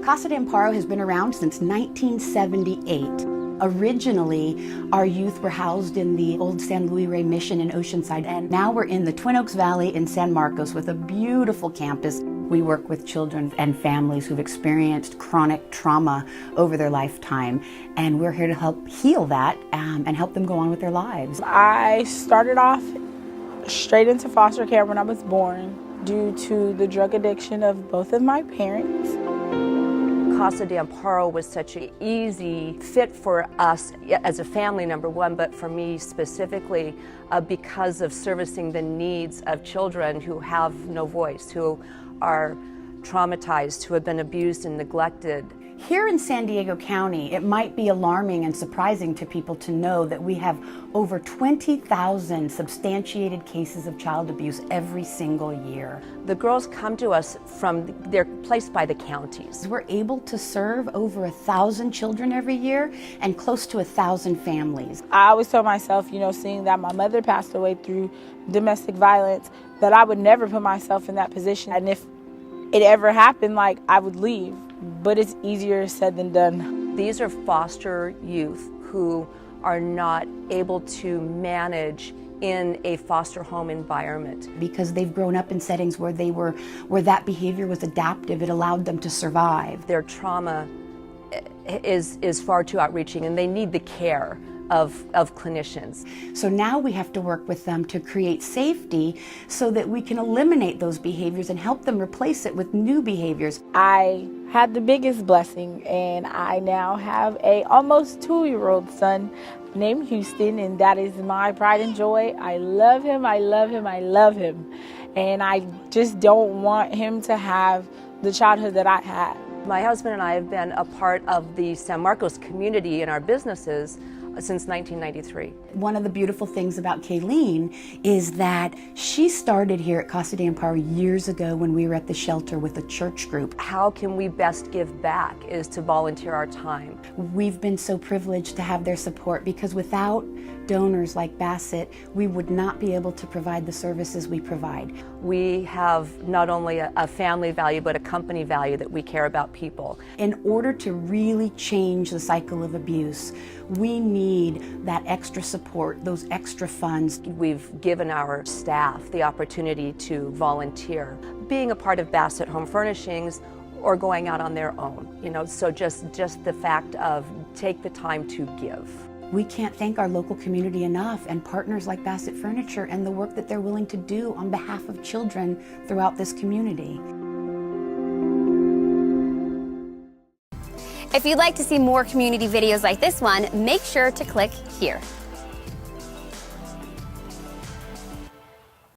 Casa de Amparo has been around since 1978. Originally, our youth were housed in the old San Luis Rey Mission in Oceanside, and now we're in the Twin Oaks Valley in San Marcos with a beautiful campus. We work with children and families who've experienced chronic trauma over their lifetime, and we're here to help heal that and help them go on with their lives. I started off straight into foster care when I was born due to the drug addiction of both of my parents. Casa de Amparo was such an easy fit for us as a family, number one, but for me specifically because of servicing the needs of children who have no voice, who are traumatized, who have been abused and neglected. Here in San Diego County, it might be alarming and surprising to people to know that we have over 20,000 substantiated cases of child abuse every single year. The girls come to us they're placed by the counties. We're able to serve over 1,000 children every year and close to 1,000 families. I always tell myself, seeing that my mother passed away through domestic violence, that I would never put myself in that position. And if it ever happened, I would leave. But it's easier said than done. These are foster youth who are not able to manage in a foster home environment. Because they've grown up in settings where that behavior was adaptive, it allowed them to survive. Their trauma is far too outreaching, and they need the care of clinicians. So now we have to work with them to create safety so that we can eliminate those behaviors and help them replace it with new behaviors. I had the biggest blessing, and I now have a almost 2-year-old son named Houston, and that is my pride and joy. I love him, I love him, I love him. And I just don't want him to have the childhood that I had. My husband and I have been a part of the San Marcos community in our businesses since 1993. One of the beautiful things about Kayleen is that she started here at Casa de Amparo years ago when we were at the shelter with a church group. How can we best give back is to volunteer our time. We've been so privileged to have their support because without donors like Bassett, we would not be able to provide the services we provide. We have not only a family value, but a company value that we care about people. In order to really change the cycle of abuse, we need that extra support, those extra funds. We've given our staff the opportunity to volunteer, being a part of Bassett Home Furnishings or going out on their own. So just the fact of take the time to give. We can't thank our local community enough, and partners like Bassett Furniture and the work that they're willing to do on behalf of children throughout this community. If you'd like to see more community videos like this one, make sure to click here.